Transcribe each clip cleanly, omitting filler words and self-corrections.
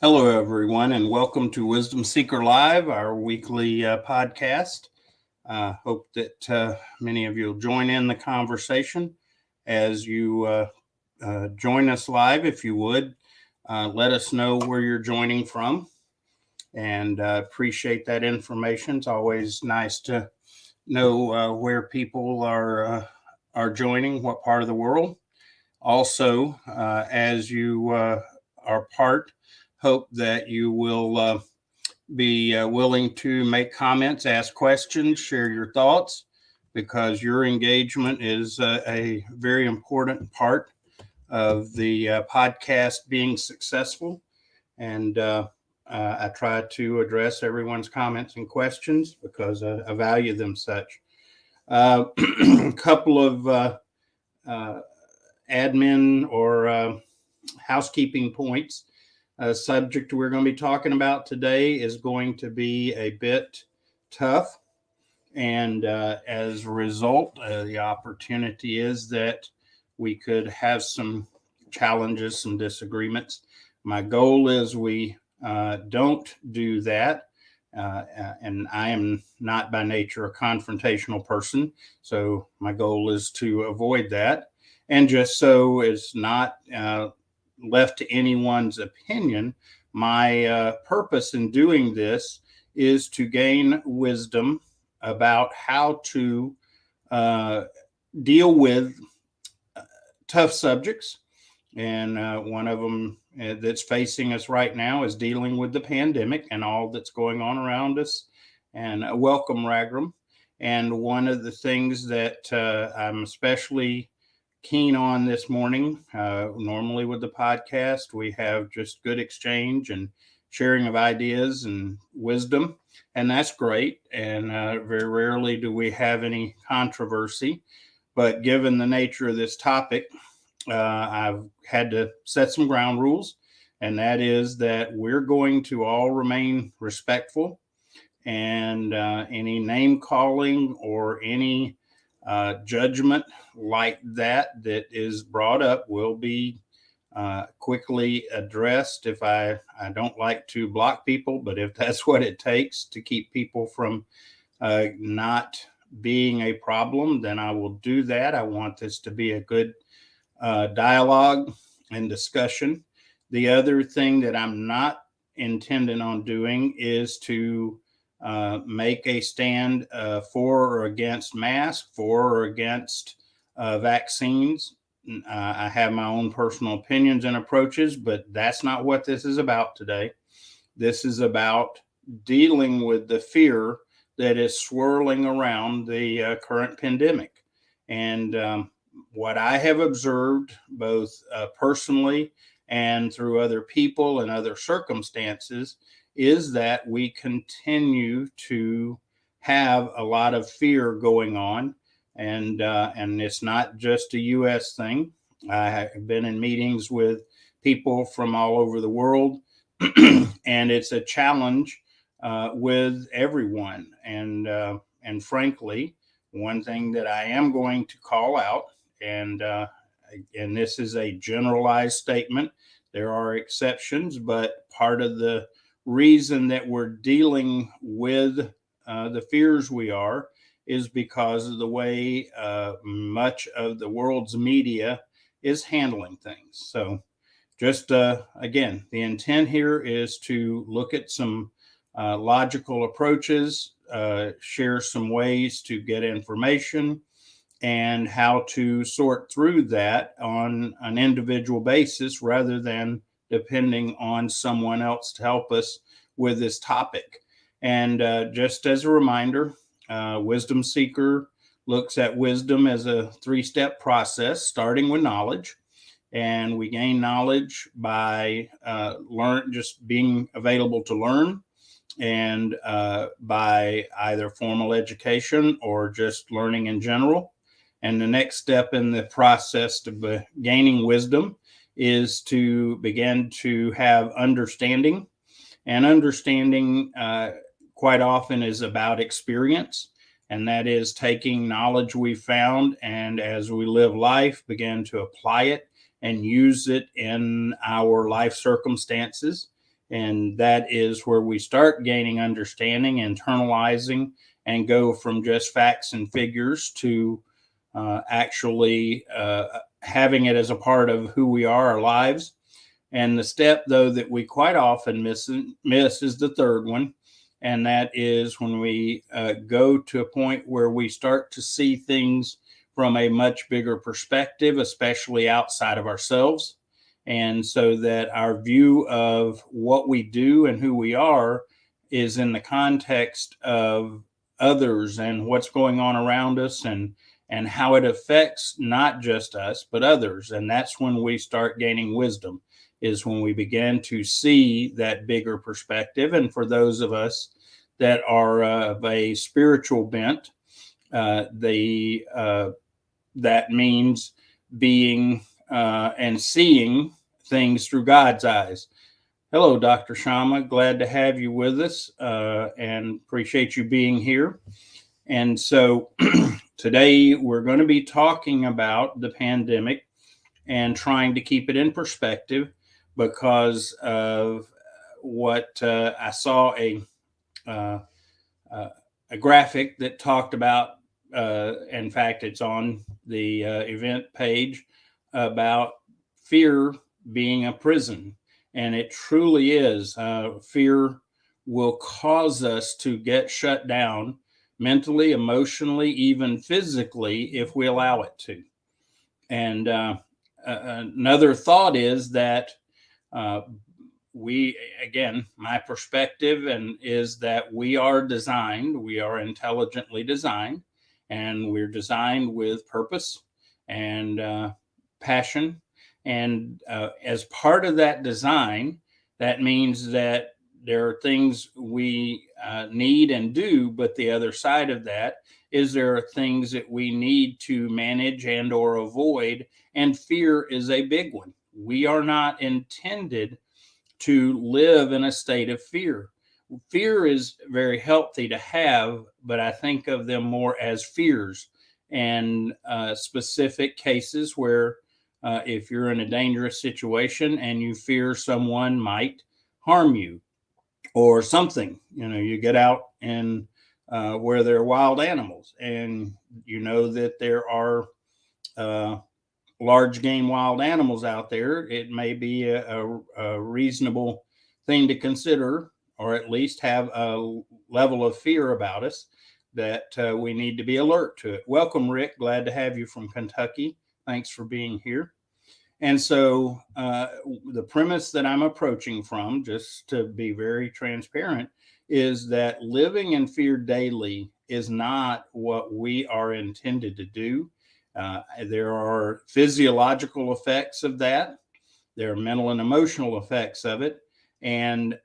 Hello, everyone, and welcome to Wisdom Seeker Live, our weekly podcast. Hope that many of you will join in the conversation as you join us live. If you would, let us know where you're joining from, and appreciate that information. It's always nice to know where people are joining, what part of the world. Also, as you are part, hope that you will be willing to make comments, ask questions, share your thoughts, because your engagement is a very important part of the podcast being successful. And I try to address everyone's comments and questions because I value them such. A couple of admin or housekeeping points. Subject we're going to be talking about today is going to be a bit tough. And as a result, the opportunity is that we could have some challenges, some disagreements. My goal is we don't do that. And I am not by nature a confrontational person. So my goal is to avoid that. And just so it's not left to anyone's opinion, my purpose in doing this is to gain wisdom about how to deal with tough subjects. And one of them that's facing us right now is dealing with the pandemic and all that's going on around us. And welcome, Ragram. And one of the things that I'm especially keen on this morning, normally with the podcast, we have just good exchange and sharing of ideas and wisdom. And that's great. And very rarely do we have any controversy. But given the nature of this topic, I've had to set some ground rules, and that is that we're going to all remain respectful, and any name calling or any judgment like that is brought up will be quickly addressed. If I don't like to block people, but if that's what it takes to keep people from not being a problem, then I will do that. I want this to be a good dialogue and discussion. The other thing that I'm not intending on doing is to make a stand for or against masks, for or against vaccines. I have my own personal opinions and approaches, but that's not what this is about today. This is about dealing with the fear that is swirling around the current pandemic. And what I have observed, both personally and through other people and other circumstances, is that we continue to have a lot of fear going on. And it's not just a U.S. thing. I have been in meetings with people from all over the world, and it's a challenge with everyone. And frankly, one thing that I am going to call out, and this is a generalized statement, there are exceptions, but part of the reason that we're dealing with the fears we are is because of the way much of the world's media is handling things. So just again, the intent here is to look at some logical approaches, share some ways to get information, and how to sort through that on an individual basis rather than depending on someone else to help us with this topic. And just as a reminder, Wisdom Seeker looks at wisdom as a three-step process, starting with knowledge. And we gain knowledge by just being available to learn, and by either formal education or just learning in general. And the next step in the process to gaining wisdom is to begin to have understanding. And understanding quite often is about experience. And that is taking knowledge we found and as we live life, begin to apply it and use it in our life circumstances. And that is where we start gaining understanding, internalizing, and go from just facts and figures to actually having it as a part of who we are, our lives. And the step, though, that we quite often miss is the third one. And that is when we go to a point where we start to see things from a much bigger perspective, especially outside of ourselves. And so that our view of what we do and who we are is in the context of others and what's going on around us, and how it affects not just us, but others. And that's when we start gaining wisdom, is when we begin to see that bigger perspective. And for those of us that are of a spiritual bent, that means being and seeing things through God's eyes. Hello, Dr. Shama. Glad to have you with us and appreciate you being here. And so today we're going to be talking about the pandemic and trying to keep it in perspective, because of what I saw a graphic that talked about. In fact, it's on the event page, about fear being a prison. And it truly is. Fear will cause us to get shut down mentally, emotionally, even physically, if we allow it to. And another thought is that my perspective is that we are intelligently designed, and we're designed with purpose and passion. And as part of that design, that means that there are things we need and do, but the other side of that is there are things that we need to manage and or avoid, and fear is a big one. We are not intended to live in a state of fear. Fear is very healthy to have, but I think of them more as fears and specific cases where if you're in a dangerous situation and you fear someone might harm you or something, you get out and where there are wild animals, and you know that there are large game wild animals out there. It may be a reasonable thing to consider, or at least have a level of fear about us that we need to be alert to it. Welcome, Rick. Glad to have you from Kentucky. Thanks for being here. And so the premise that I'm approaching from, just to be very transparent, is that living in fear daily is not what we are intended to do. There are physiological effects of that. There are mental and emotional effects of it. And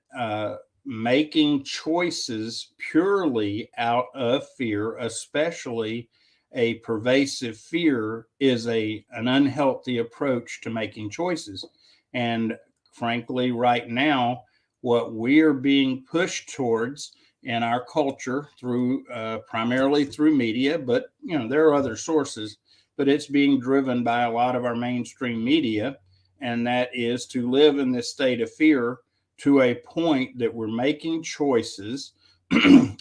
making choices purely out of fear, especially a pervasive fear, is an unhealthy approach to making choices. And frankly, right now, what we are being pushed towards in our culture through primarily through media, but there are other sources, but it's being driven by a lot of our mainstream media, and that is to live in this state of fear to a point that we're making choices,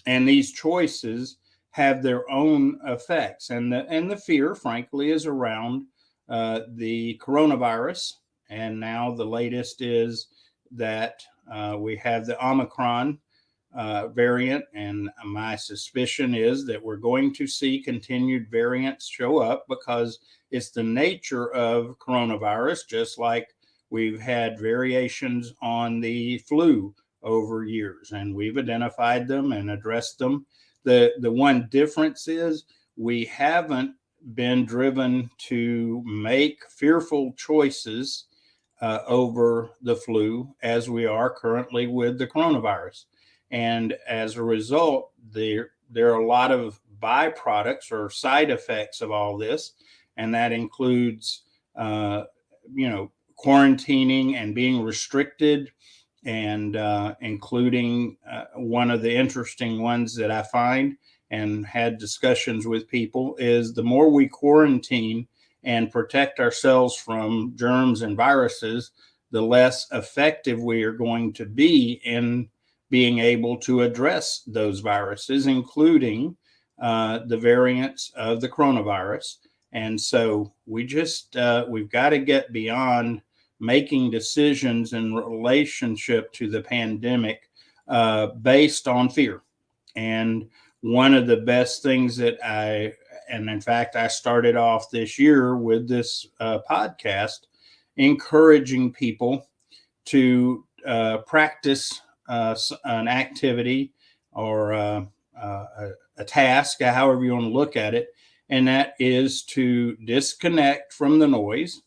and these choices have their own effects. And the fear, frankly, is around the coronavirus. And now the latest is that we have the Omicron variant. And my suspicion is that we're going to see continued variants show up, because it's the nature of coronavirus, just like we've had variations on the flu over years, and we've identified them and addressed them. The one difference is we haven't been driven to make fearful choices over the flu as we are currently with the coronavirus. And as a result, there are a lot of byproducts or side effects of all this. And that includes, quarantining and being restricted, and including one of the interesting ones that I find and had discussions with people is the more we quarantine and protect ourselves from germs and viruses, the less effective we are going to be in being able to address those viruses, including the variants of the coronavirus. And so we've got to get beyond making decisions in relationship to the pandemic based on fear. And one of the best things and in fact, I started off this year with this podcast, encouraging people to practice an activity or a task, however you want to look at it, and that is to disconnect from the noise.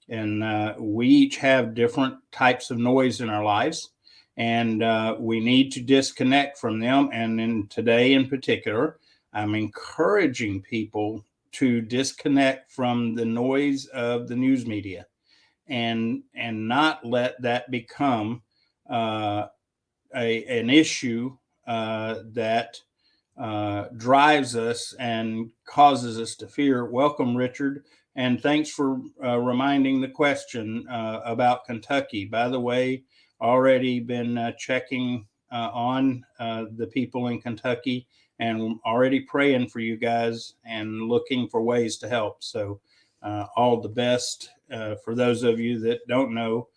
And we each have different types of noise in our lives, and we need to disconnect from them. And today in particular, I'm encouraging people to disconnect from the noise of the news media and not let that become an issue that drives us and causes us to fear. Welcome, Richard. And thanks for reminding the question about Kentucky. By the way, already been checking on the people in Kentucky and already praying for you guys and looking for ways to help. So all the best. For those of you that don't know,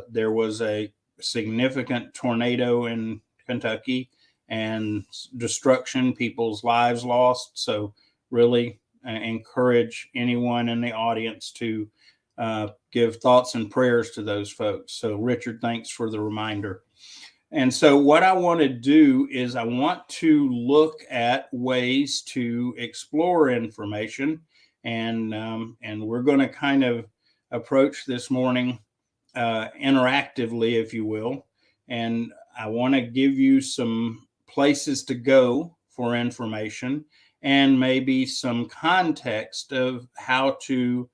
there was a significant tornado in Kentucky and destruction, people's lives lost. So really encourage anyone in the audience to give thoughts and prayers to those folks. So Richard, thanks for the reminder. And so what I want to do is I want to look at ways to explore information, and we're going to kind of approach this morning interactively, if you will. And I want to give you some places to go for information and maybe some context of how to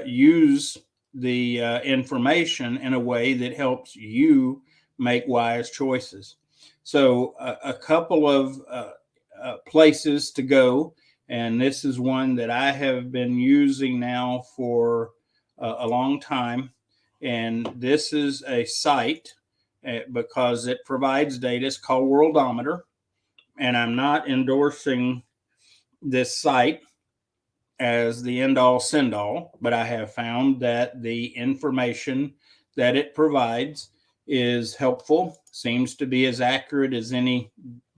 use the information in a way that helps you make wise choices. So a couple of places to go, and this is one that I have been using now for a long time. And this is a site because it provides data. It's called Worldometer. And I'm not endorsing this site as the end all send all, but I have found that the information that it provides is helpful, seems to be as accurate as any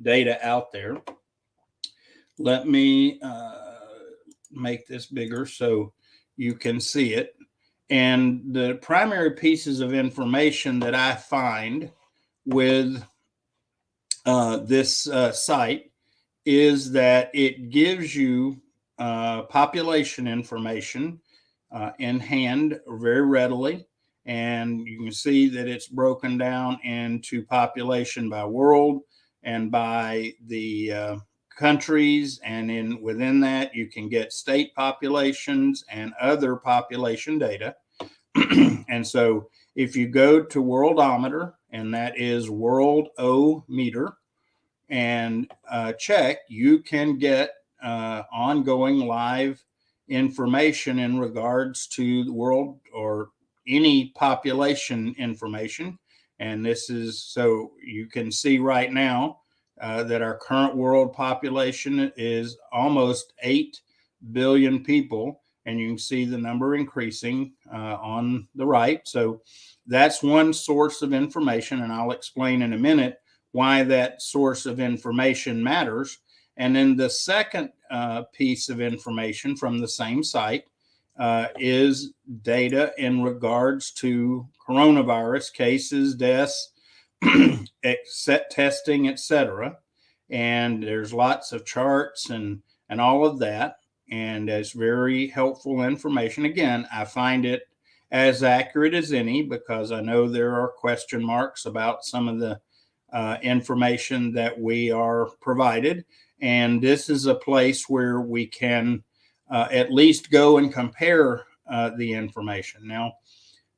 data out there. Let me make this bigger so you can see it. And the primary pieces of information that I find with this site is that it gives you population information in hand very readily. And you can see that it's broken down into population by world and by the countries. And within that, you can get state populations and other population data. And so if you go to Worldometer, and that is World-O-Meter, and check, you can get ongoing live information in regards to the world or any population information. And this is so you can see right now that our current world population is almost 8 billion people. And you can see the number increasing on the right. So that's one source of information. And I'll explain in a minute why that source of information matters. And then the second piece of information from the same site is data in regards to coronavirus cases, deaths, testing, etc. And there's lots of charts and all of that. And it's very helpful information. Again, I find it as accurate as any because I know there are question marks about some of the information that we are provided. And this is a place where we can at least go and compare the information. Now,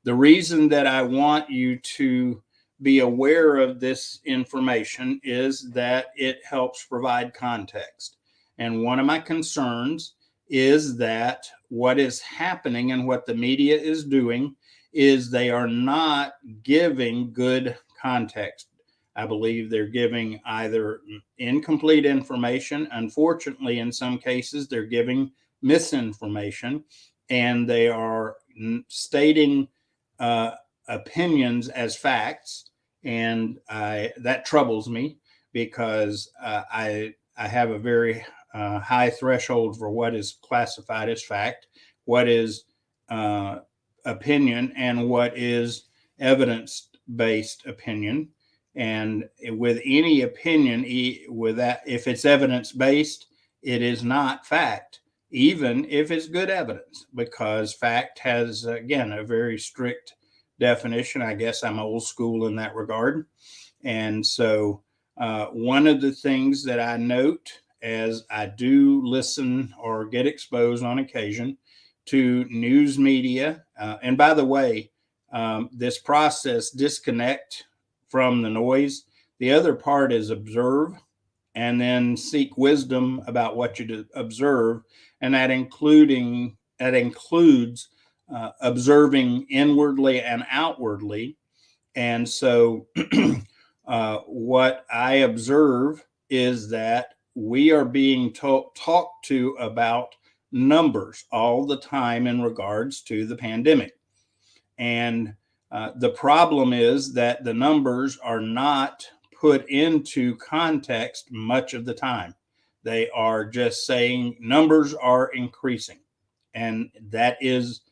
the reason that I want you to be aware of this information is that it helps provide context. And one of my concerns is that what is happening and what the media is doing is they are not giving good context. I believe they're giving either incomplete information. Unfortunately, in some cases, they're giving misinformation, and they are stating opinions as facts. And that troubles me because I have a very high threshold for what is classified as fact, what is opinion, and what is evidence-based opinion. And with any opinion, with that, if it's evidence-based, it is not fact, even if it's good evidence, because fact has, again, a very strict definition. I guess I'm old school in that regard. And so one of the things that I note as I do listen or get exposed on occasion to news media, and by the way, this process, disconnect from the noise. The other part is observe and then seek wisdom about what you observe, and that includes observing inwardly and outwardly. And so what I observe is that we are being talked to about numbers all the time in regards to the pandemic. And the problem is that the numbers are not put into context much of the time. They are just saying numbers are increasing. And that is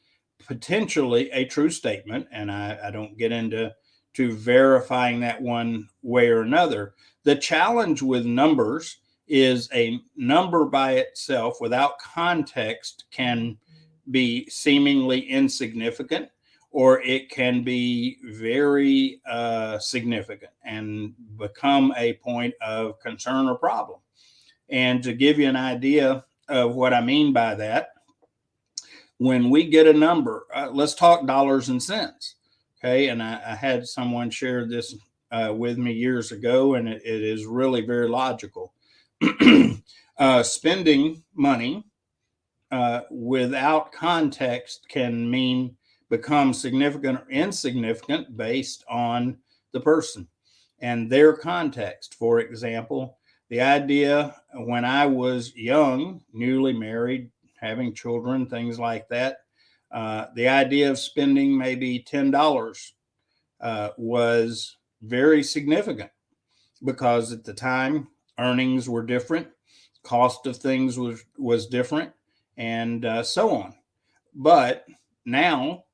potentially a true statement. And I don't get into verifying that one way or another. The challenge with numbers is a number by itself without context can be seemingly insignificant, or it can be very significant and become a point of concern or problem. And to give you an idea of what I mean by that, when we get a number, let's talk dollars and cents. Okay. And I had someone share this with me years ago, and it is really very logical. Spending money without context can become significant or insignificant based on the person and their context. For example, the idea when I was young, newly married, having children, things like that, the idea of spending maybe $10 was very significant because at the time earnings were different, cost of things was different, and so on. But now,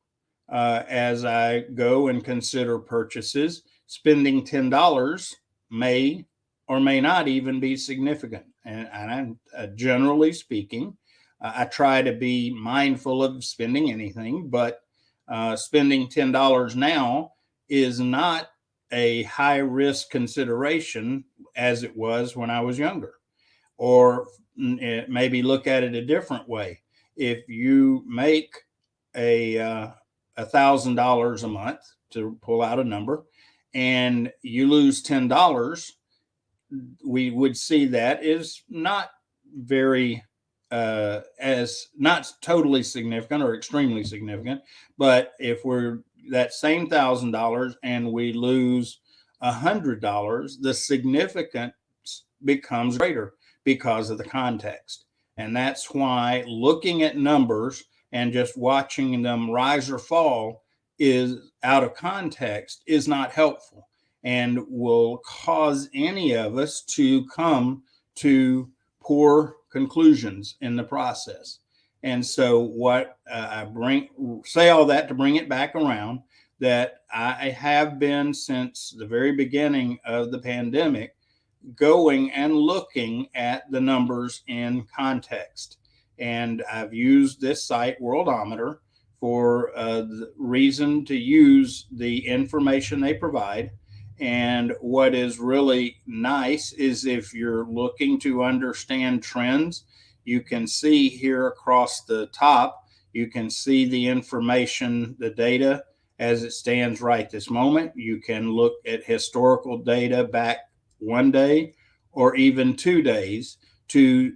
as I go and consider purchases, spending $10 may or may not even be significant. And generally speaking, I try to be mindful of spending anything, but spending $10 now is not a high risk consideration as it was when I was younger. Or maybe look at it a different way. If you make $1,000 a month, to pull out a number, and you lose $10, we would see that is not very as not totally significant or extremely significant. But if we're that same $1,000 and we lose $100, the significance becomes greater because of the context. And that's why looking at numbers and just watching them rise or fall is out of context is not helpful and will cause any of us to come to poor conclusions in the process. And so what I say all that to bring it back around, that I have been since the very beginning of the pandemic going and looking at the numbers in context. And I've used this site, Worldometer, for the reason to use the information they provide. And what is really nice is if you're looking to understand trends, you can see here across the top, you can see the information, the data as it stands right this moment. You can look at historical data back one day or even 2 days to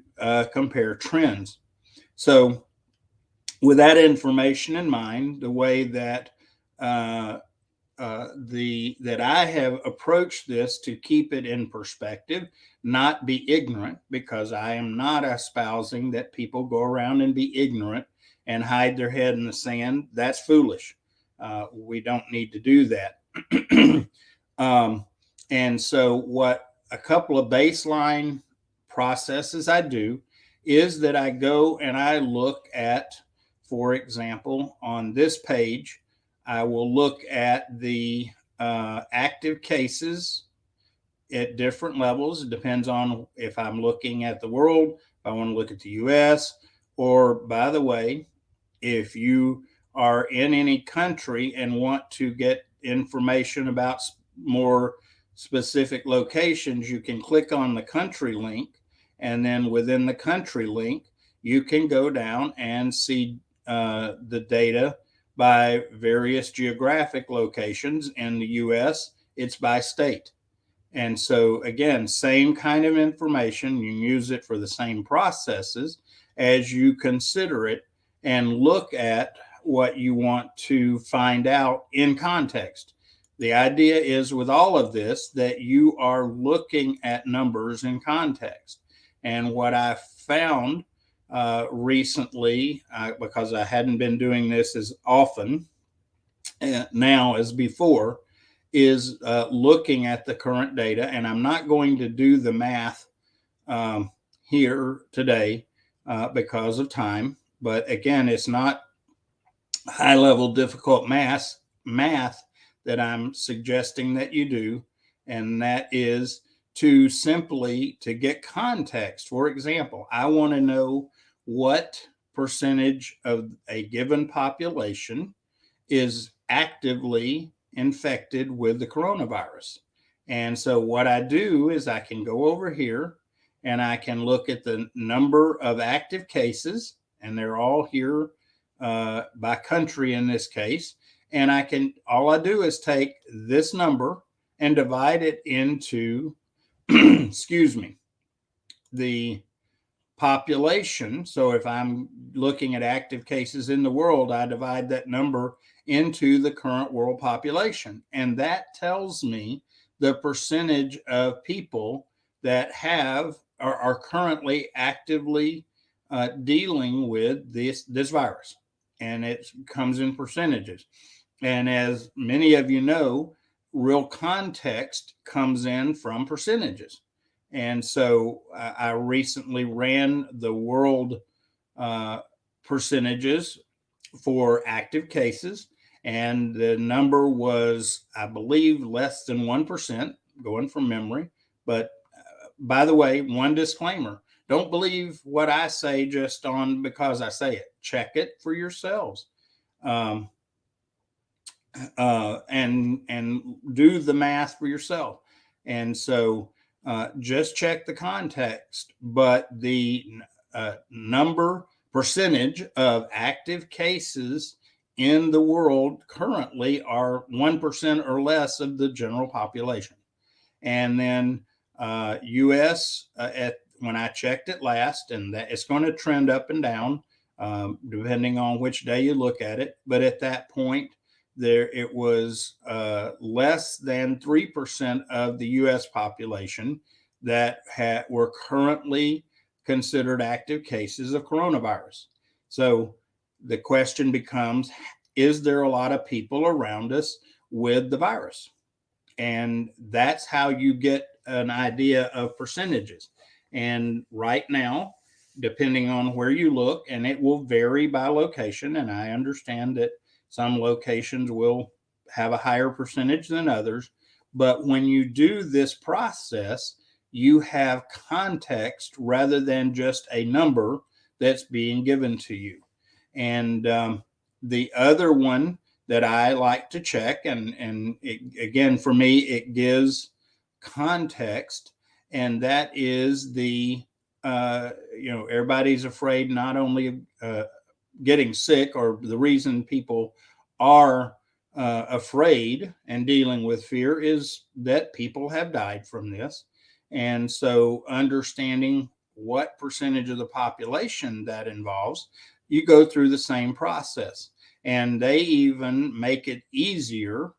compare trends. So with that information in mind, the way that that I have approached this to keep it in perspective, not be ignorant, because I am not espousing that people go around and be ignorant and hide their head in the sand. That's foolish. We don't need to do that. And so, what a couple of baseline processes I do is that I go and I look at, for example, on this page, I will look at the active cases at different levels. It depends on if I'm looking at the world, if I want to look at the US, or by the way, if you are in any country and want to get information about more specific locations, you can click on the country link. And then within the country link, you can go down and see the data by various geographic locations. In the US, it's by state. And so, again, same kind of information. You use it for the same processes as you consider it and look at what you want to find out in context. The idea is with all of this that you are looking at numbers in context. And what I found recently, because I hadn't been doing this as often now as before, is looking at the current data. And I'm not going to do the math here today because of time. But again, it's not high level difficult math that I'm suggesting that you do. And that is to simply to get context. For example, I want to know what percentage of a given population is actively infected with the coronavirus. And so what I do is I can go over here and I can look at the number of active cases, and they're all here by country in this case. And all I do is take this number and divide it into, excuse me, the population. So if I'm looking at active cases in the world, I divide that number into the current world population. And that tells me the percentage of people that are currently actively dealing with this virus. And it comes in percentages. And as many of you know, real context comes in from percentages. And so I recently ran the world percentages for active cases, and the number was, I believe, less than 1%, going from memory. But by the way, one disclaimer: don't believe what I say just because I say it. Check it for yourselves, and do the math for yourself. And so just check the context. But the percentage of active cases in the world currently are 1% or less of the general population. And then US, when I checked it last, and that it's going to trend up and down depending on which day you look at it. But at that point, it was less than 3% of the US population that were currently considered active cases of coronavirus. So the question becomes, is there a lot of people around us with the virus? And that's how you get an idea of percentages. And right now, depending on where you look, and it will vary by location, and I understand that some locations will have a higher percentage than others. But when you do this process, you have context rather than just a number that's being given to you. And the other one that I like to check, and again, for me, it gives context, and that is everybody's afraid not only getting sick, or the reason people are afraid and dealing with fear is that people have died from this. And so understanding what percentage of the population that involves, you go through the same process. And they even make it easier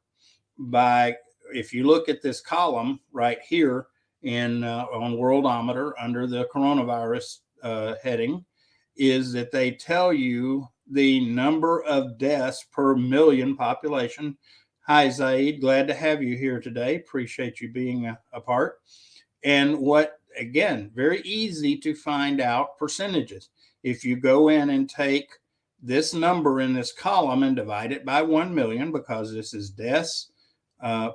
by, if you look at this column right here on Worldometer under the coronavirus heading, is that they tell you the number of deaths per million population. Hi, Zaid. Glad to have you here today. Appreciate you being a part. And what, again, very easy to find out percentages. If you go in and take this number in this column and divide it by 1 million, because this is deaths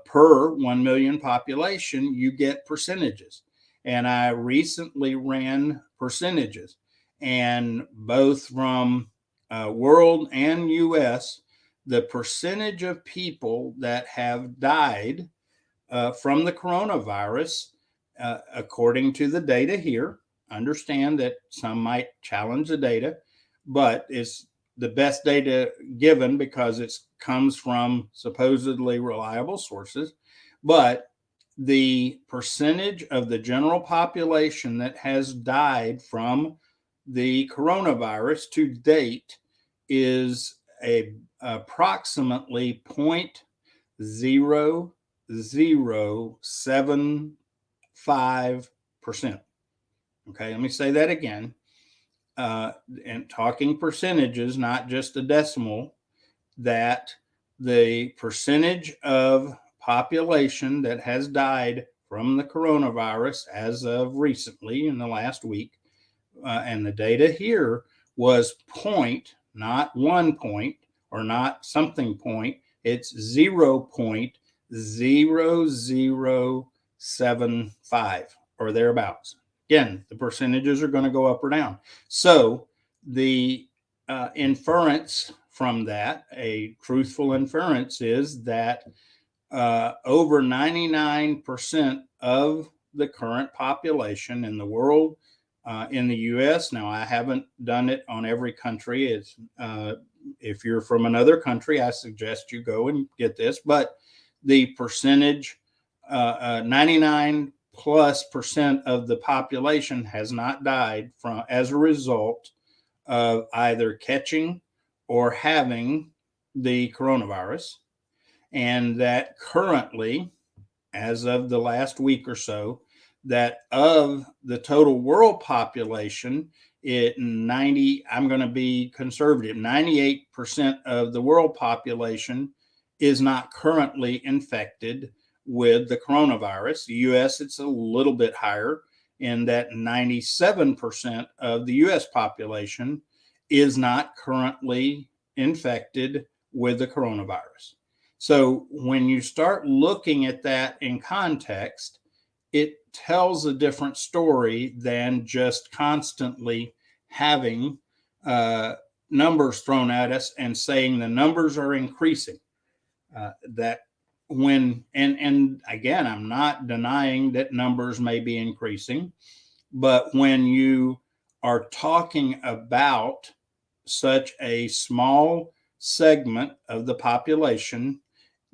per 1 million population, you get percentages. And I recently ran percentages, and both from world and US, the percentage of people that have died from the coronavirus, according to the data here, understand that some might challenge the data, but it's the best data given because it comes from supposedly reliable sources. But the percentage of the general population that has died from the coronavirus to date is approximately 0.0075%. Okay, let me say that again. And talking percentages, not just a decimal, that the percentage of population that has died from the coronavirus as of recently in the last week, and the data here was point, not 1 point or not something point, it's 0.0075 or thereabouts. Again, the percentages are going to go up or down. So the inference from that, a truthful inference, is that over 99% of the current population in the world, in the US, now I haven't done it on every country. It's if you're from another country, I suggest you go and get this, but the percentage, 99 plus percent of the population has not died from as a result of either catching or having the coronavirus. And that currently, as of the last week or so, that of the total world population, I'm going to be conservative, 98% of the world population is not currently infected with the coronavirus. The US, it's a little bit higher in that 97% of the US population is not currently infected with the coronavirus. So when you start looking at that in context, it tells a different story than just constantly having numbers thrown at us and saying the numbers are increasing. And again, I'm not denying that numbers may be increasing, but when you are talking about such a small segment of the population,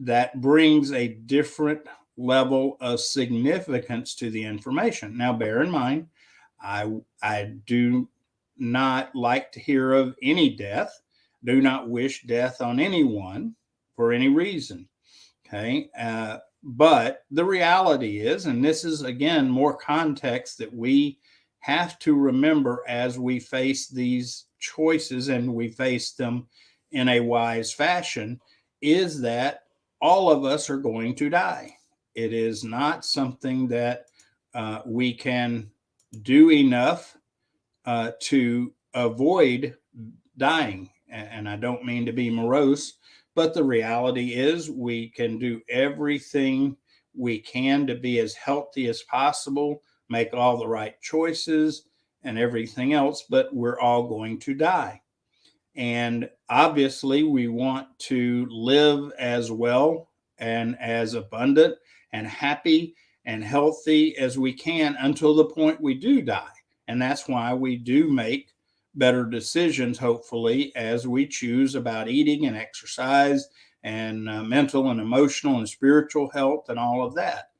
that brings a different level of significance to the information. Now, bear in mind, I do not like to hear of any death, do not wish death on anyone for any reason. Okay. But the reality is, and this is again more context that we have to remember as we face these choices and we face them in a wise fashion, is that all of us are going to die. It is not something that we can do enough to avoid dying. And I don't mean to be morose, but the reality is we can do everything we can to be as healthy as possible, make all the right choices and everything else, but we're all going to die. And obviously, we want to live as well and as abundant and happy and healthy as we can until the point we do die. And that's why we do make better decisions, hopefully, as we choose about eating and exercise and mental and emotional and spiritual health and all of that.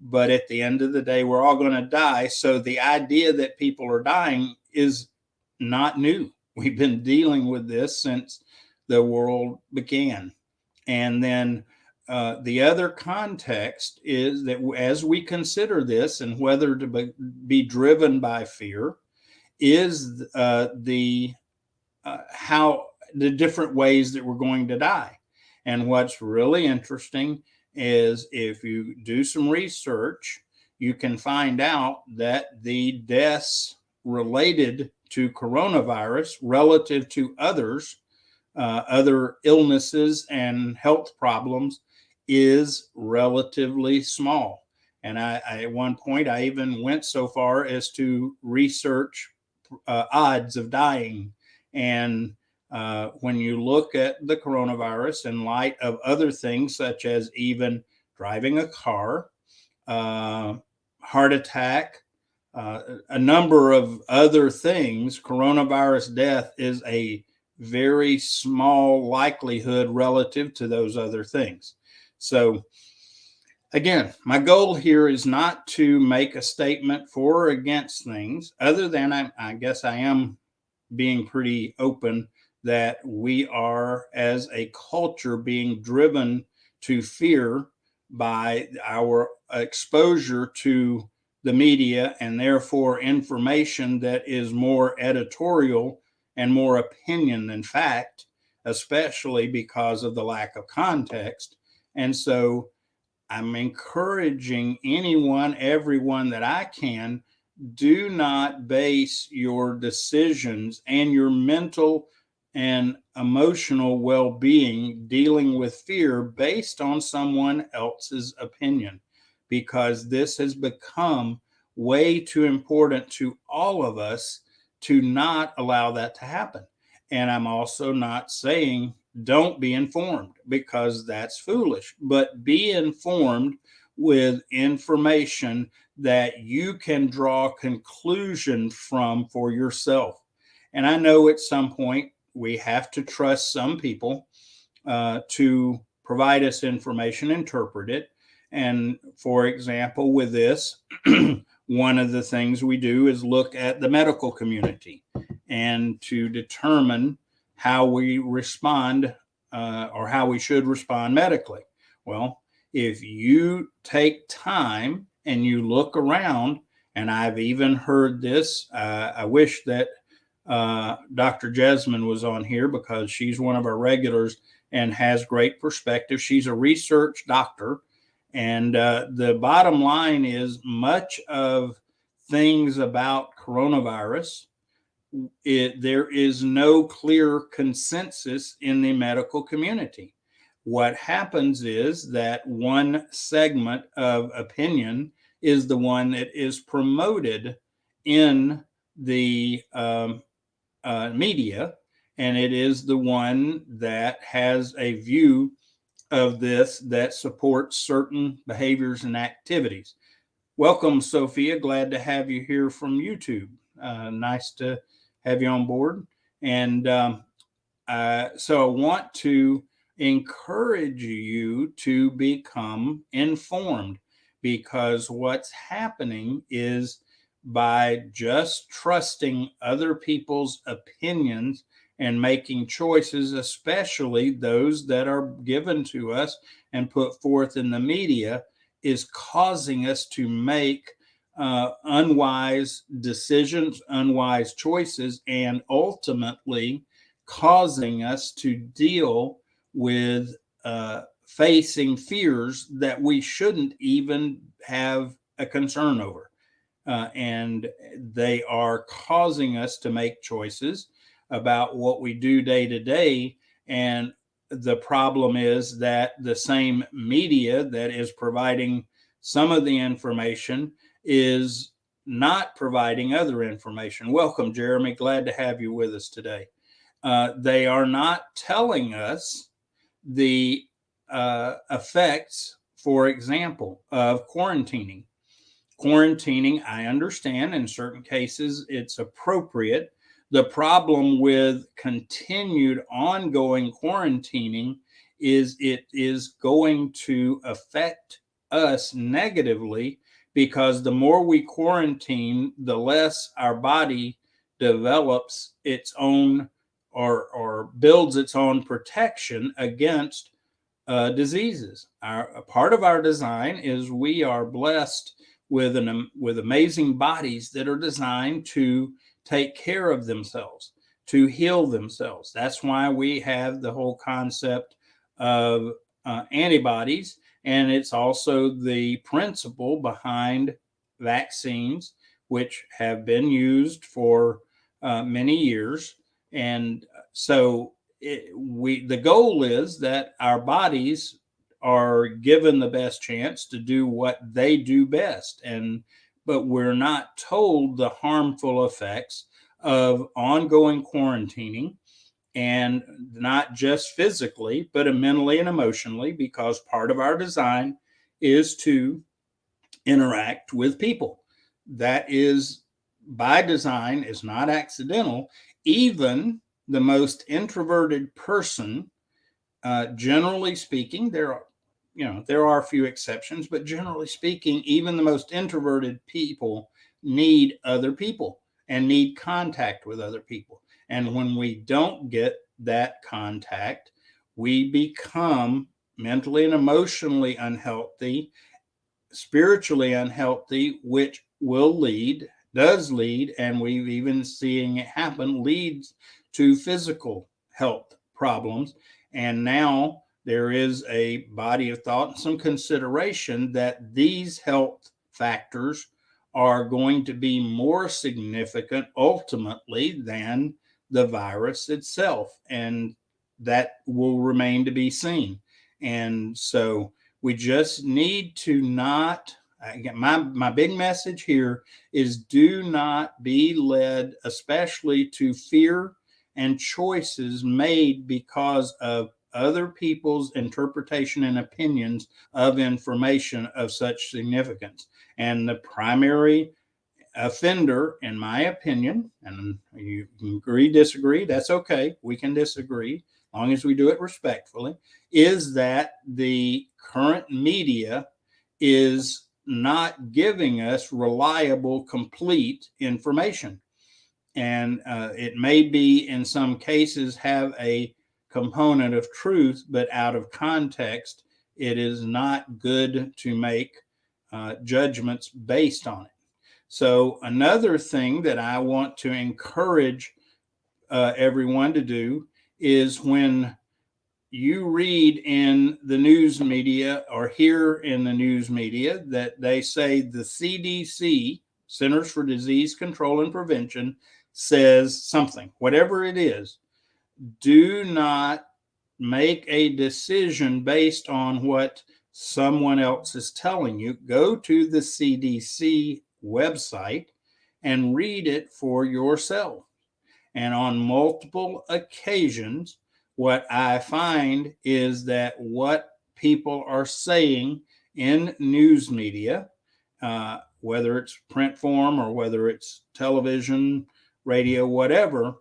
but at the end of the day, we're all going to die. So the idea that people are dying is not new. We've been dealing with this since the world began. And then the other context is that as we consider this and whether to be driven by fear, is how the different ways that we're going to die. And what's really interesting is if you do some research, you can find out that the deaths related to coronavirus relative to others, other illnesses and health problems, is relatively small. And at one point, I even went so far as to research odds of dying. And when you look at the coronavirus in light of other things, such as even driving a car, heart attack, a number of other things, coronavirus death is a very small likelihood relative to those other things. So again, my goal here is not to make a statement for or against things, other than I guess I am being pretty open that we are, as a culture, being driven to fear by our exposure to the media, and therefore information that is more editorial and more opinion than fact, especially because of the lack of context. And so I'm encouraging anyone, everyone that I can, do not base your decisions and your mental and emotional well-being dealing with fear based on someone else's opinion, because this has become way too important to all of us to not allow that to happen. And I'm also not saying don't be informed, because that's foolish, but be informed with information that you can draw conclusion from for yourself. And I know at some point we have to trust some people to provide us information, interpret it. And for example, with this, one of the things we do is look at the medical community and to determine how we respond or how we should respond medically. Well, if you take time and you look around, and I've even heard this, I wish that Dr. Jasmine was on here, because she's one of our regulars and has great perspective. She's a research doctor. And the bottom line is, much of things about coronavirus, there is no clear consensus in the medical community. What happens is that one segment of opinion is the one that is promoted in the media, and it is the one that has a view of this that supports certain behaviors and activities. Welcome, Sophia. Glad to have you here from YouTube. Nice to have you on board. And so I want to encourage you to become informed, because what's happening is, by just trusting other people's opinions and making choices, especially those that are given to us and put forth in the media, is causing us to make unwise decisions, unwise choices, and ultimately causing us to deal with facing fears that we shouldn't even have a concern over. And they are causing us to make choices about what we do day to day. And the problem is that the same media that is providing some of the information is not providing other information. Welcome, Jeremy. Glad to have you with us today. They are not telling us the effects, for example, of quarantining. Quarantining, I understand in certain cases it's appropriate. The problem with continued ongoing quarantining is it is going to affect us negatively, because the more we quarantine, the less our body develops its own or builds its own protection against diseases. A part of our design is we are blessed with amazing bodies that are designed to take care of themselves, to heal themselves. That's why we have the whole concept of antibodies, and it's also the principle behind vaccines, which have been used for many years. And so the goal is that our bodies are given the best chance to do what they do best, but we're not told the harmful effects of ongoing quarantining, and not just physically but mentally and emotionally, because part of our design is to interact with people. That is by design, is not accidental. Even the most introverted person, generally speaking, there are a few exceptions, but generally speaking, even the most introverted people need other people and need contact with other people. And when we don't get that contact, we become mentally and emotionally unhealthy, spiritually unhealthy, which does lead, and we've even seeing it happen, leads to physical health problems. And now there is a body of thought and some consideration that these health factors are going to be more significant ultimately than the virus itself. And that will remain to be seen. And so we just need to not, again, my big message here is do not be led, especially to fear and choices made because of other people's interpretation and opinions of information of such significance. And the primary offender, in my opinion, and you can agree, disagree, that's okay. We can disagree as long as we do it respectfully, is that the current media is not giving us reliable, complete information. And it may be, in some cases, have a component of truth, but out of context, it is not good to make judgments based on it. So another thing that I want to encourage everyone to do is, when you read in the news media or hear in the news media that they say the CDC, Centers for Disease Control and Prevention, says something, whatever it is, do not make a decision based on what someone else is telling you. Go to the CDC website and read it for yourself. And on multiple occasions, what I find is that what people are saying in news media, whether it's print form or whether it's television, radio, whatever,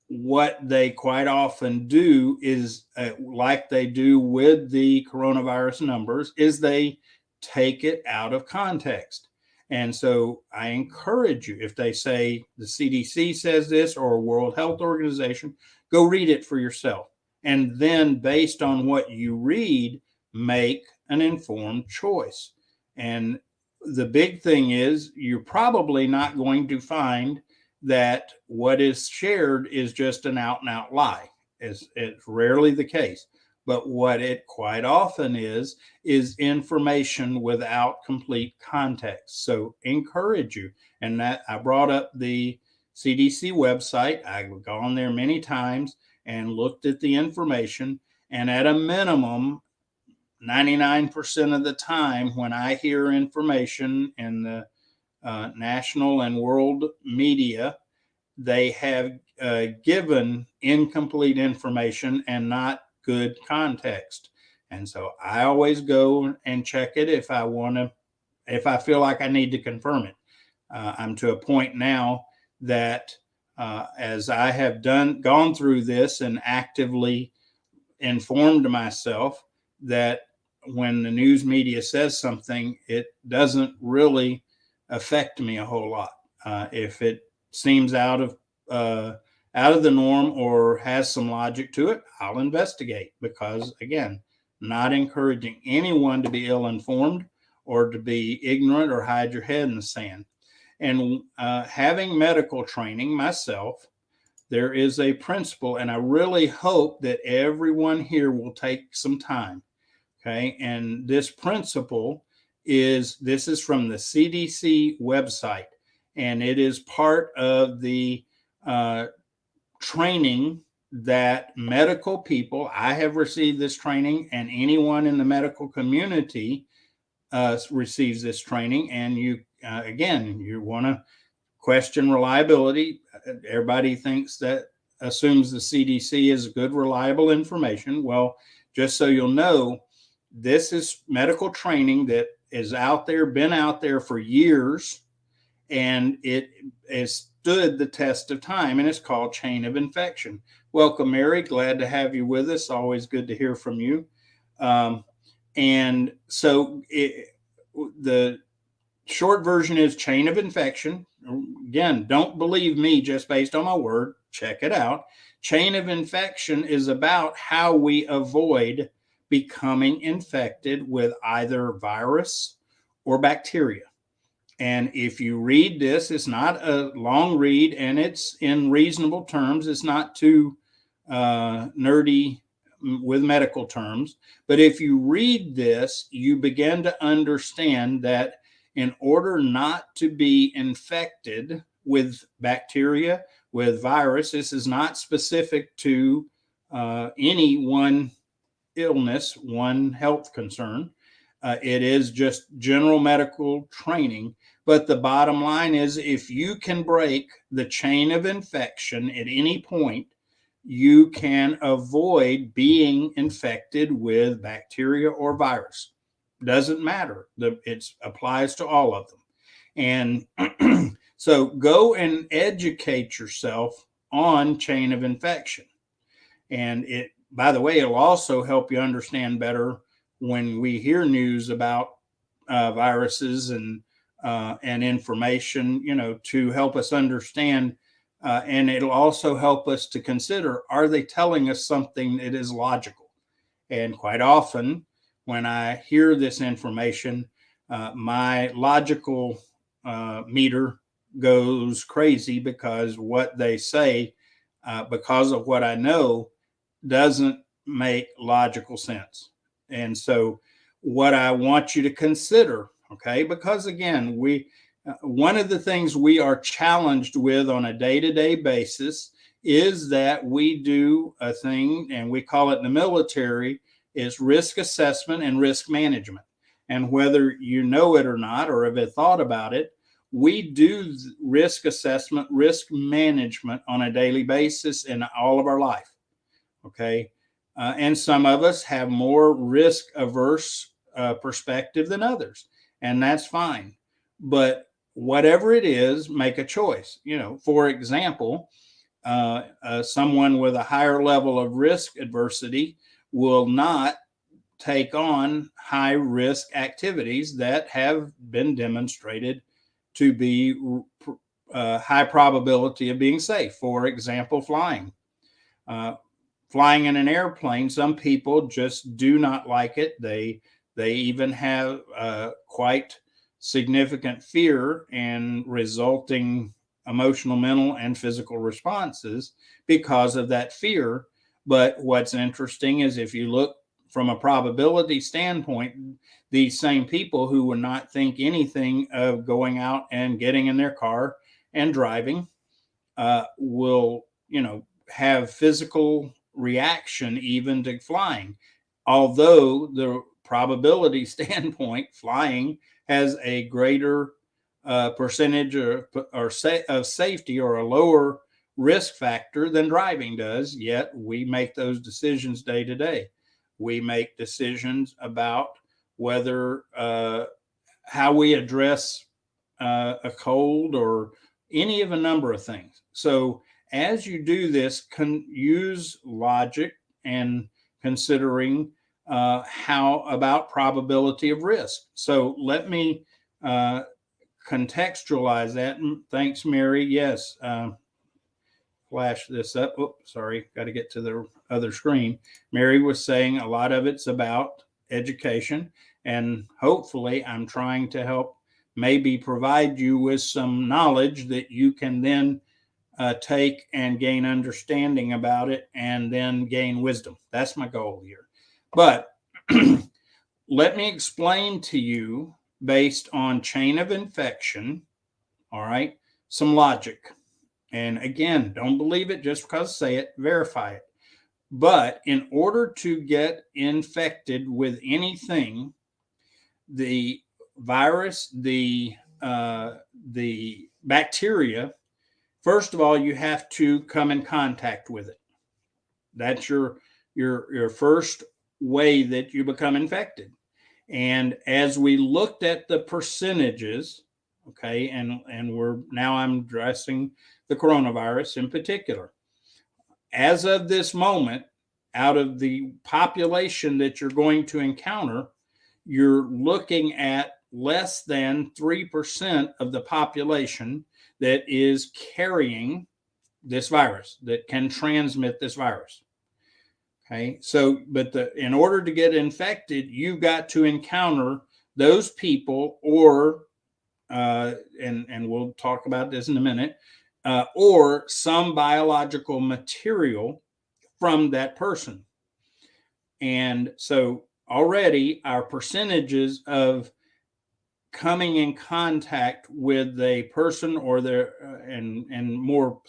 what they quite often do is, like they do with the coronavirus numbers, is they take it out of context. And so I encourage you, if they say the CDC says this or World Health Organization, go read it for yourself. And then based on what you read, make an informed choice. And the big thing is, you're probably not going to find that what is shared is just an out and out lie. It's rarely the case. But what it quite often is information without complete context. So encourage you. And that I brought up the CDC website. I've gone there many times and looked at the information. And at a minimum, 99% of the time, when I hear information in the national and world media, they have given incomplete information and not good context. And so I always go and check it if I feel like I need to confirm it. I'm to a point now that as I have gone through this and actively informed myself, that when the news media says something, it doesn't really affect me a whole lot. If it seems out of the norm or has some logic to it, I'll investigate, because again, not encouraging anyone to be ill-informed or to be ignorant or hide your head in the sand. And having medical training myself, there is a principle, and I really hope that everyone here will take some time. Okay. And this principle this is from the CDC website, and it is part of the training that medical people, I have received this training, and anyone in the medical community receives this training. And you, again, you want to question reliability. Everybody assumes the CDC is good, reliable information. Well, just so you'll know, this is medical training that is out there, been out there for years, and it has stood the test of time, and it's called chain of infection. Welcome, Mary. Glad to have you with us. Always good to hear from you. And so the short version is chain of infection. Again, don't believe me just based on my word. Check it out. Chain of infection is about how we avoid becoming infected with either virus or bacteria. And if you read this, it's not a long read, and it's in reasonable terms. It's not too nerdy with medical terms. But if you read this, you begin to understand that in order not to be infected with bacteria, with virus, this is not specific to any one illness, one health concern. It is just general medical training. But the bottom line is, if you can break the chain of infection at any point, you can avoid being infected with bacteria or virus. Doesn't matter. It applies to all of them. And so go and educate yourself on chain of infection. And it, by the way, it'll also help you understand better when we hear news about viruses and information, to help us understand. And it'll also help us to consider, are they telling us something that is logical? And quite often, when I hear this information, my logical meter goes crazy, because what they say, because of what I know, doesn't make logical sense. And so what I want you to consider, okay, because again, one of the things we are challenged with on a day-to-day basis is that we do a thing, and we call it in the military, is risk assessment and risk management. And whether you know it or not, or have thought about it, we do risk assessment, risk management on a daily basis in all of our life. Okay. And some of us have more risk averse perspective than others, and that's fine. But whatever it is, make a choice. For example, someone with a higher level of risk adversity will not take on high risk activities that have been demonstrated to be high probability of being safe. For example, flying. Flying in an airplane, some people just do not like it. They even have quite significant fear and resulting emotional, mental, and physical responses because of that fear. But what's interesting is, if you look from a probability standpoint, these same people who would not think anything of going out and getting in their car and driving will, have physical reaction even to flying. Although the probability standpoint, flying has a greater percentage of safety, or a lower risk factor than driving does, yet we make those decisions day to day. We make decisions about whether how we address a cold, or any of a number of things. So as you do this, use logic and considering how about probability of risk? So let me contextualize that. Thanks, Mary. Yes. Flash this up. Oh, sorry. Got to get to the other screen. Mary was saying a lot of it's about education. And hopefully, I'm trying to help maybe provide you with some knowledge that you can then take and gain understanding about it and then gain wisdom. That's my goal here. But let me explain to you based on chain of infection, all right, some logic. And again, don't believe it just because I say it, verify it. But in order to get infected with anything, the virus, the bacteria, first of all, you have to come in contact with it. That's your first way that you become infected. And as we looked at the percentages, okay, and I'm addressing the coronavirus in particular. As of this moment, out of the population that you're going to encounter, you're looking at less than 3% of the population that is carrying this virus, that can transmit this virus. Okay, so but in order to get infected, you've got to encounter those people, or and we'll talk about this in a minute, or some biological material from that person. And so already our percentages of coming in contact with a person or their and more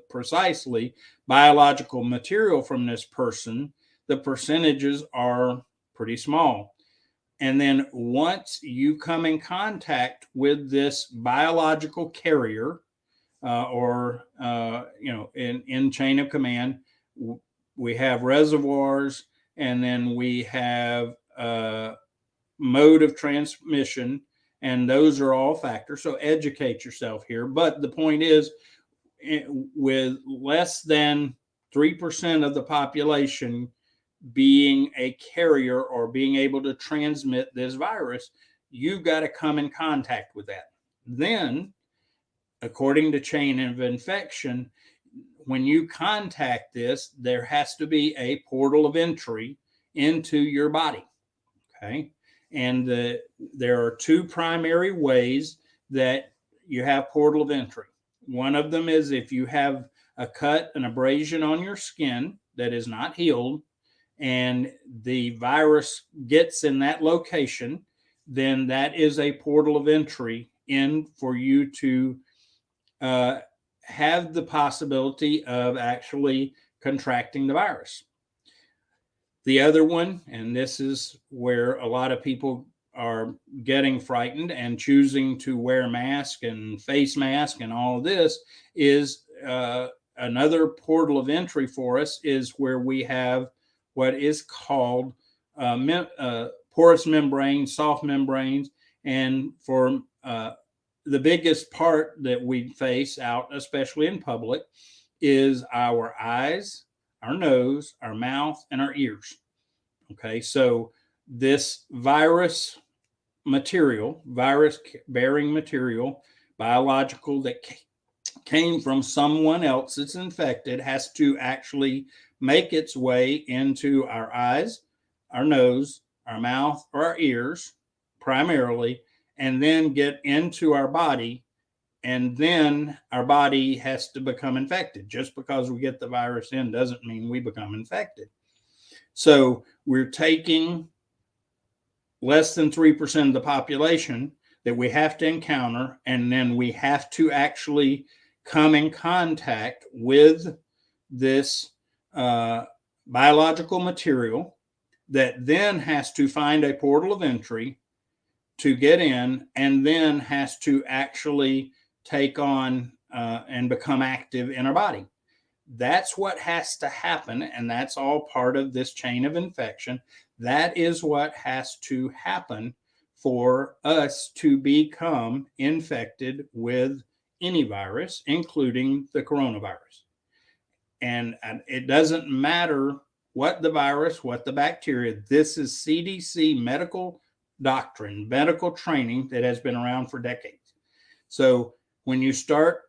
precisely biological material from this person, the percentages are pretty small. And then once you come in contact with this biological carrier, in chain of command, we have reservoirs, and then we have mode of transmission, and those are all factors. So educate yourself here. But the point is, with less than 3% of the population being a carrier or being able to transmit this virus, you've got to come in contact with that. Then, according to chain of infection, when you contact this, there has to be a portal of entry into your body. Okay. And there are two primary ways that you have portal of entry. One of them is if you have a cut, an abrasion on your skin that is not healed, and the virus gets in that location, then that is a portal of entry in for you to have the possibility of actually contracting the virus. The other one, and this is where a lot of people are getting frightened and choosing to wear mask and face mask and all of this, is another portal of entry for us is where we have what is called porous membranes, soft membranes. And for the biggest part that we face out, especially in public, is our eyes, our nose, our mouth, and our ears. Okay, so this virus bearing material, biological, that came from someone else that's infected, has to actually make its way into our eyes, our nose, our mouth, or our ears primarily, and then get into our body. And then our body has to become infected. Just because we get the virus in doesn't mean we become infected. So we're taking less than 3% of the population that we have to encounter, and then we have to actually come in contact with this biological material that then has to find a portal of entry to get in, and then has to actually take on and become active in our body. That's what has to happen, and that's all part of this chain of infection. That is what has to happen for us to become infected with any virus, including the coronavirus. And it doesn't matter what the virus, what the bacteria. This is CDC medical doctrine, medical training that has been around for decades. So when you start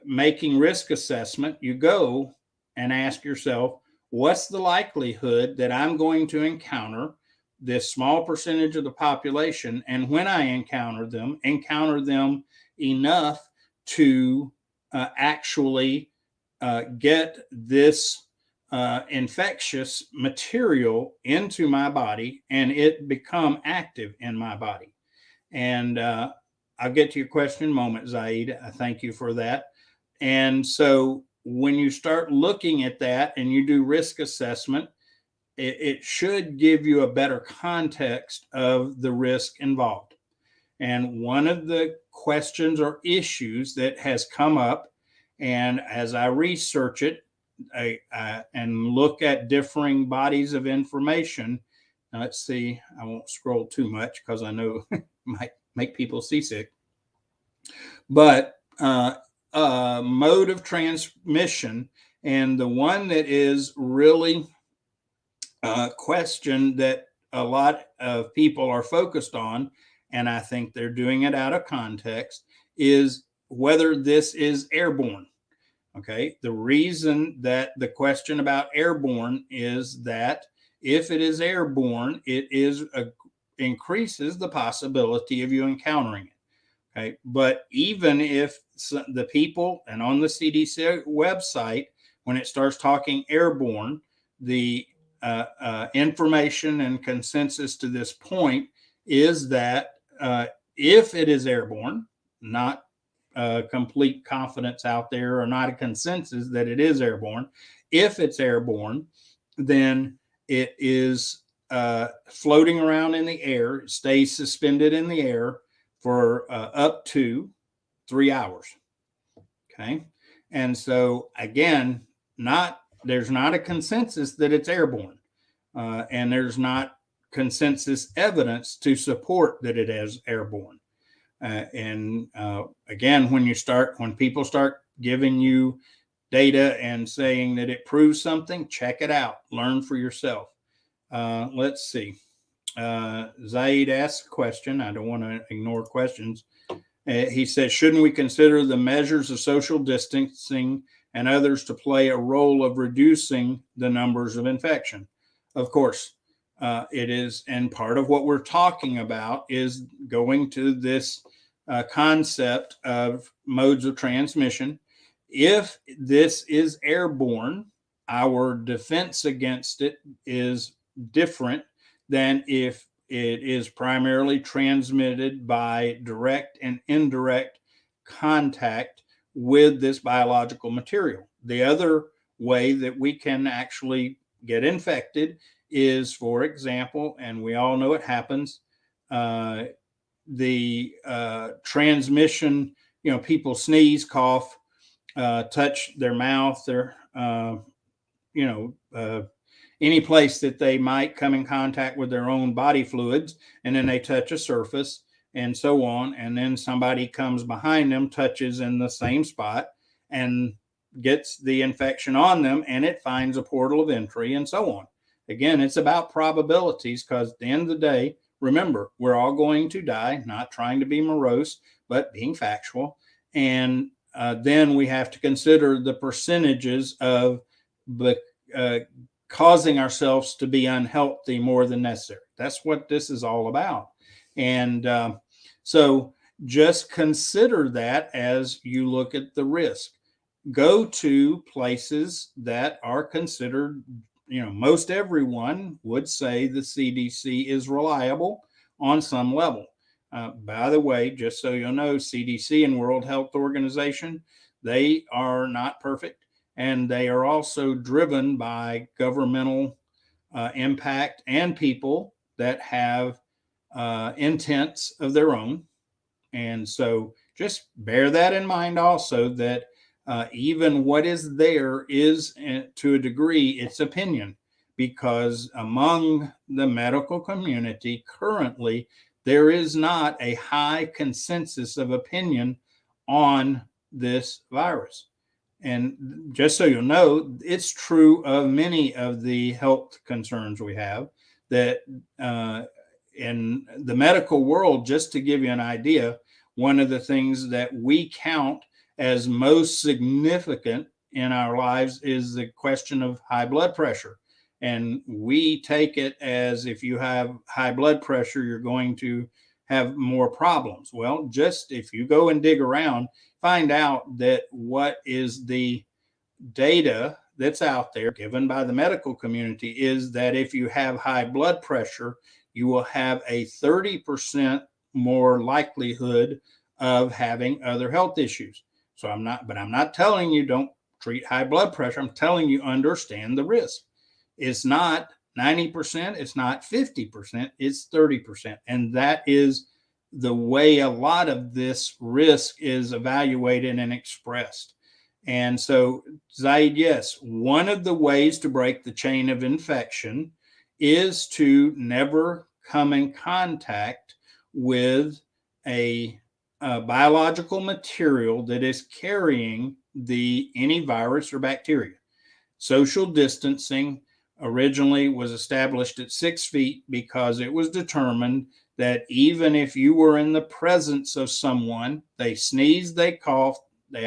making risk assessment, you go and ask yourself, what's the likelihood that I'm going to encounter this small percentage of the population? And when I encounter them enough to actually get this infectious material into my body and it become active in my body. And I'll get to your question in a moment, Zaid. I thank you for that. And so when you start looking at that and you do risk assessment, it should give you a better context of the risk involved. And one of the questions or issues that has come up, and as I research it and look at differing bodies of information, let's see, I won't scroll too much because I know it might make people seasick. But mode of transmission, and the one that is really question that a lot of people are focused on, and I think they're doing it out of context, is whether this is airborne. Okay. The reason that the question about airborne is that if it is airborne, it increases the possibility of you encountering it. Okay. But even if the people, and on the CDC website, when it starts talking airborne, the information and consensus to this point is that if it is airborne, not complete confidence out there, or not a consensus that it is airborne. If it's airborne, then it is floating around in the air, stays suspended in the air for up to 3 hours. Okay. And so again, there's not a consensus that it's airborne, and there's not consensus evidence to support that it is airborne. And again, when people start giving you data and saying that it proves something, check it out, learn for yourself. Let's see. Zaid asked a question. I don't want to ignore questions. He says, shouldn't we consider the measures of social distancing and others to play a role of reducing the numbers of infection? Of course, it is. And part of what we're talking about is going to this concept of modes of transmission. If this is airborne, our defense against it is different than if it is primarily transmitted by direct and indirect contact with this biological material. The other way that we can actually get infected is, for example, and we all know it happens, the transmission, people sneeze, cough, touch their mouth, their, any place that they might come in contact with their own body fluids, and then they touch a surface and so on. And then somebody comes behind them, touches in the same spot and gets the infection on them, and it finds a portal of entry and so on. Again, it's about probabilities, because at the end of the day, remember, we're all going to die, not trying to be morose, but being factual. And then we have to consider the percentages of causing ourselves to be unhealthy more than necessary. That's what this is all about. And so just consider that as you look at the risk. Go to places that are considered, most everyone would say the CDC is reliable on some level. By the way, just so you'll know, CDC and World Health Organization, they are not perfect. And they are also driven by governmental impact and people that have intents of their own. And so just bear that in mind also, that even what is there is, to a degree, it's opinion, because among the medical community currently, there is not a high consensus of opinion on this virus. and just so you'll know, it's true of many of the health concerns we have that in the medical world, just to give you an idea, one of the things that we count as most significant in our lives is the question of high blood pressure. And we take it as if you have high blood pressure, you're going to have more problems. Well, just if you go and dig around, find out that what is the data that's out there given by the medical community is that if you have high blood pressure, you will have a 30% more likelihood of having other health issues. So I'm not telling you don't treat high blood pressure. I'm telling you understand the risk. It's not 90%, it's not 50%, it's 30%. And that is the way a lot of this risk is evaluated and expressed. And so, Zaid, yes, one of the ways to break the chain of infection is to never come in contact with a biological material that is carrying any virus or bacteria. Social distancing originally was established at 6 feet because it was determined that even if you were in the presence of someone, they sneezed, they coughed, they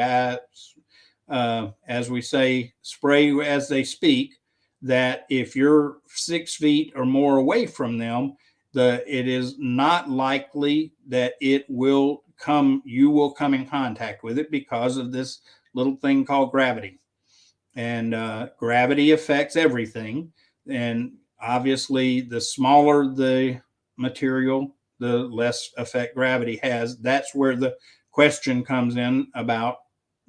as we say, spray as they speak, that if you're 6 feet or more away from them, it is not likely that you will come in contact with it because of this little thing called gravity. And gravity affects everything. And obviously, the smaller the material, the less effect gravity has. That's where the question comes in about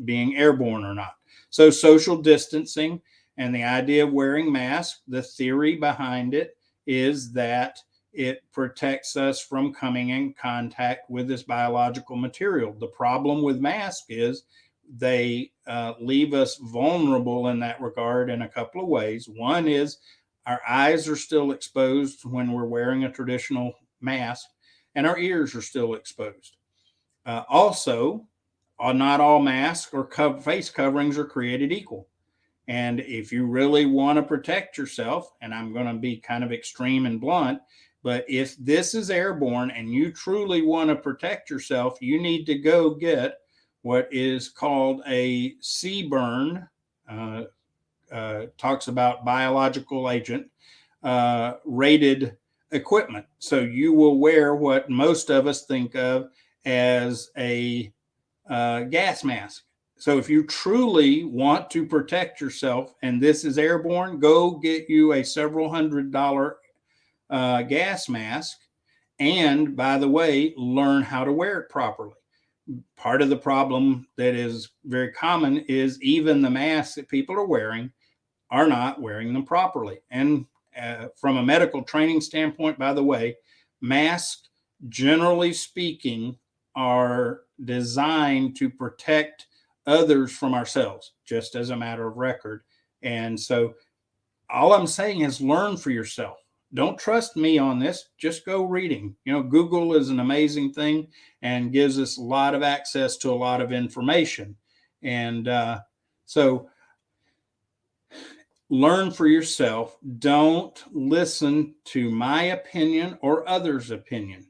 being airborne or not. So social distancing and the idea of wearing masks, the theory behind it is that it protects us from coming in contact with this biological material. The problem with masks is they leave us vulnerable in that regard in a couple of ways. One is our eyes are still exposed when we're wearing a traditional mask, and our ears are still exposed. Also, not all masks or face coverings are created equal. And if you really want to protect yourself, and I'm going to be kind of extreme and blunt, but if this is airborne and you truly want to protect yourself, you need to go get what is called a CBRN, talks about biological agent rated equipment. So you will wear what most of us think of as a gas mask. So if you truly want to protect yourself and this is airborne, go get you a several $100 gas mask. And by the way, learn how to wear it properly. Part of the problem that is very common is even the masks that people are not wearing them properly. And from a medical training standpoint, by the way, masks, generally speaking, are designed to protect others from ourselves, just as a matter of record. And so all I'm saying is learn for yourself. Don't trust me on this. Just go reading. Google is an amazing thing and gives us a lot of access to a lot of information. And so learn for yourself. Don't listen to my opinion or others' opinion.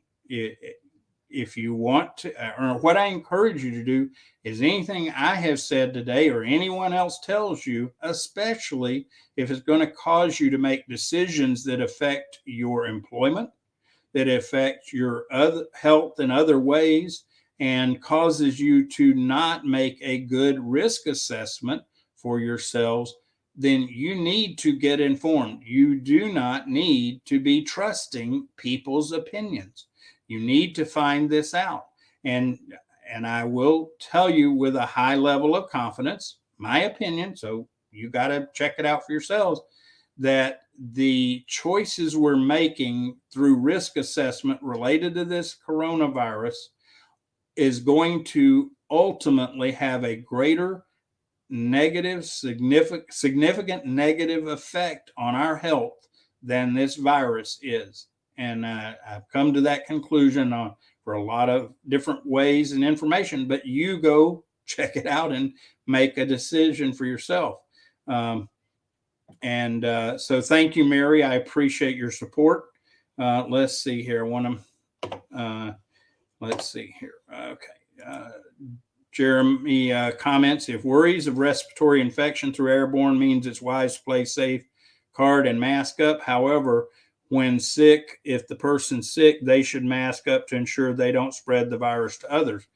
If you want to, or what I encourage you to do is anything I have said today or anyone else tells you, especially if it's going to cause you to make decisions that affect your employment, that affect your other health in other ways, and causes you to not make a good risk assessment for yourselves, then you need to get informed. You do not need to be trusting people's opinions. You need to find this out. And I will tell you with a high level of confidence, my opinion, so you got to check it out for yourselves, that the choices we're making through risk assessment related to this coronavirus is going to ultimately have a greater significant negative effect on our health than this virus is. And I've come to that conclusion for a lot of different ways and information, but you go check it out and make a decision for yourself. So thank you, Mary. I appreciate your support. Let's see here. Let's see here. Okay. Jeremy comments, if worries of respiratory infection through airborne means it's wise to play safe, card and mask up. However, when sick, if the person's sick, they should mask up to ensure they don't spread the virus to others.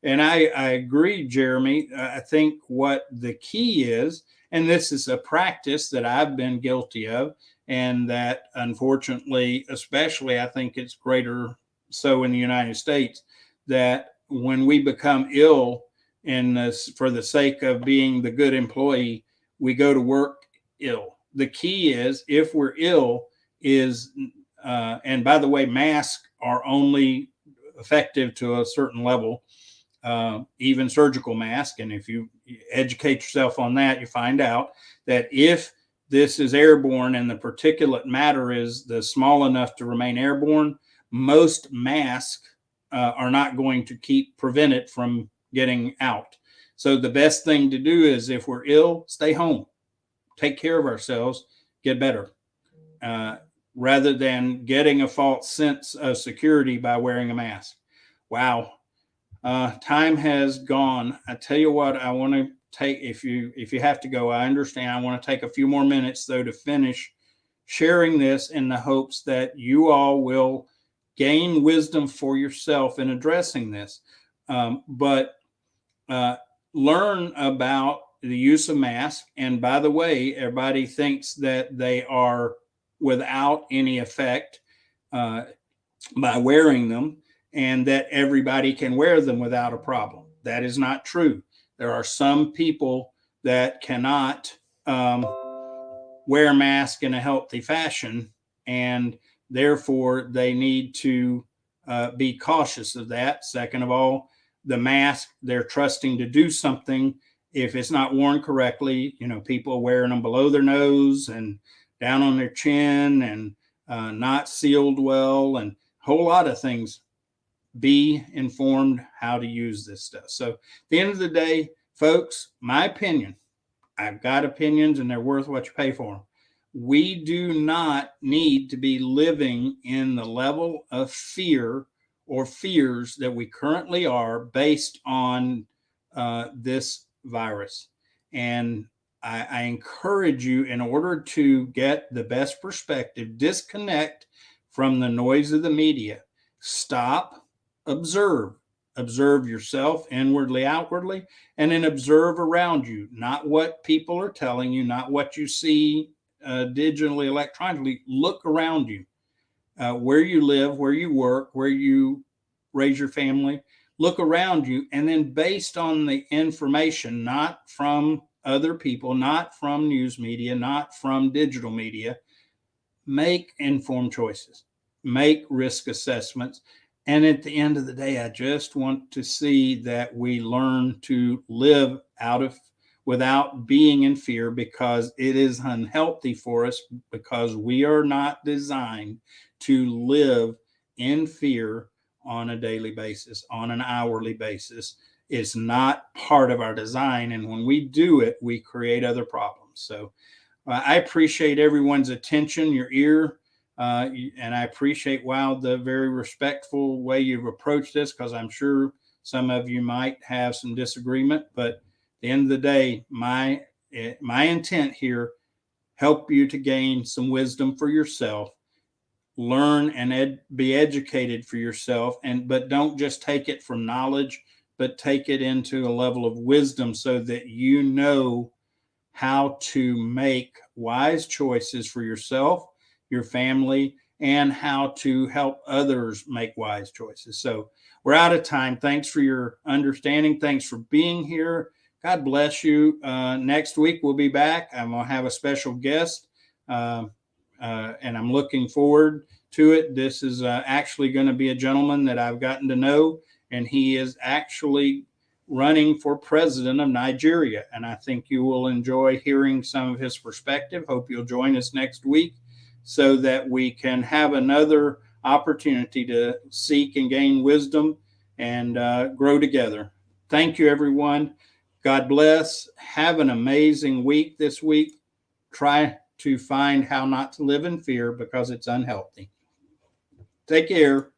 And I agree, Jeremy. I think what the key is, and this is a practice that I've been guilty of, and that unfortunately, especially I think it's greater so in the United States, that when we become ill for the sake of being the good employee, we go to work ill. The key is, if we're ill, and by the way, masks are only effective to a certain level, even surgical mask. And if you educate yourself on that, you find out that if this is airborne and the particulate matter is the small enough to remain airborne, most masks are not going to prevent it from getting out. So the best thing to do is, if we're ill, stay home, take care of ourselves, get better, rather than getting a false sense of security by wearing a mask. Wow. Time has gone. I tell you what, I want to take, if you have to go, I understand. I want to take a few more minutes though to finish sharing this, in the hopes that you all will gain wisdom for yourself in addressing this. But learn about the use of masks. And by the way, everybody thinks that they are without any effect by wearing them, and that everybody can wear them without a problem. That is not true. There are some people that cannot wear a mask in a healthy fashion, and therefore they need to be cautious of that. Second of all, the mask, they're trusting to do something. If it's not worn correctly, people wearing them below their nose and down on their chin, and not sealed well, and a whole lot of things. Be informed how to use this stuff. So at the end of the day, folks, my opinion, I've got opinions and they're worth what you pay for them. We do not need to be living in the level of fear or fears that we currently are based on this virus. And I encourage you, in order to get the best perspective, disconnect from the noise of the media. Stop, observe yourself inwardly, outwardly, and then observe around you, not what people are telling you, not what you see digitally, electronically. Look around you, where you live, where you work, where you raise your family. Look around you, and then based on the information, not from other people, not from news media, not from digital media, make informed choices, make risk assessments. And at the end of the day, I just want to see that we learn to live without being in fear, because it is unhealthy for us, because we are not designed to live in fear on a daily basis, on an hourly basis. It's not part of our design. And when we do it, we create other problems. So I appreciate everyone's attention, your ear. And I appreciate, the very respectful way you've approached this, because I'm sure some of you might have some disagreement. But at the end of the day, my intent here, help you to gain some wisdom for yourself, learn and be educated for yourself, but don't just take it from knowledge, but take it into a level of wisdom, so that you know how to make wise choices for yourself, your family, and how to help others make wise choices. So we're out of time. Thanks for your understanding. Thanks for being here. God bless you. Next week we'll be back. I'm going to have a special guest, and I'm looking forward to it. This is actually going to be a gentleman that I've gotten to know, and he is actually running for president of Nigeria. And I think you will enjoy hearing some of his perspective. Hope you'll join us next week, so that we can have another opportunity to seek and gain wisdom and grow together. Thank you, everyone. God bless. Have an amazing week this week. Try to find how not to live in fear because it's unhealthy. Take care.